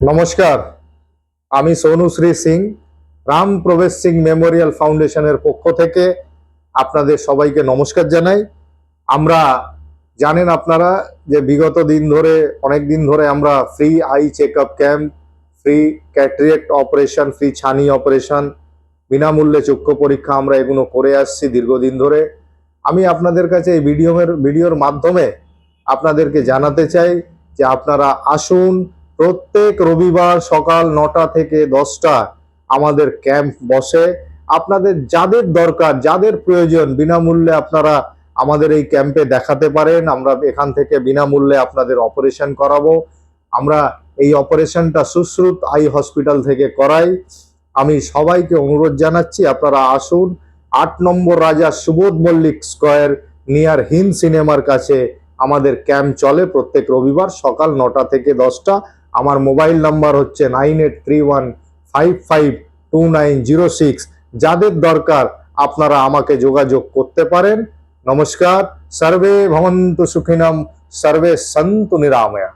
নমস্কার, আমি সোনুশ্রী সিং রাম প্রবেশ সিং মেমোরিয়াল ফাউন্ডেশনের পক্ষ থেকে আপনাদের সবাইকে নমস্কার জানাই। আমরা জানেন আপনারা যে বিগত দিন ধরে অনেক দিন ধরে আমরা free I checkup camp, free cataract operation, free ছানি অপারেশন, বিনামূল্যে চক্ষু পরীক্ষা আমরা এগুলো করে আসছি দীর্ঘদিন ধরে। আমি আপনাদের কাছে এই ভিডিওর মাধ্যমে আপনাদেরকে জানাতে চাই যে আপনারা আসুন, প্রত্যেক রবিবার সকাল 9টা থেকে 10টা আমাদের ক্যাম্প বসে। আপনাদের যাদের দরকার, যাদের প্রয়োজন, বিনামূল্যে আপনারা আমাদের এই ক্যাম্পে দেখাতে পারেন। আমরা এখান থেকে বিনামূল্যে আপনাদের অপারেশন করাবো। আমরা এই অপারেশনটা সুশ্রুত আই হসপিটাল থেকে করাই। আমি সবাইকে অনুরোধ জানাচ্ছি আপনারা আসুন। 8 নম্বর রাজা সুবোধ মল্লিক স্কোয়ার নিয়ার হিন্দ সিনেমার কাছে আমাদের ক্যাম্প চলে প্রত্যেক রবিবার সকাল 9টা থেকে 10টা। আমার মোবাইল নাম্বার হচ্ছে 9831552906। যাদের দরকার আপনারা আমাকে যোগাযোগ করতে পারেন। নমস্কার। সর্বে ভবন্তু সুখিনম, সর্বে সন্তু নিরাময়া।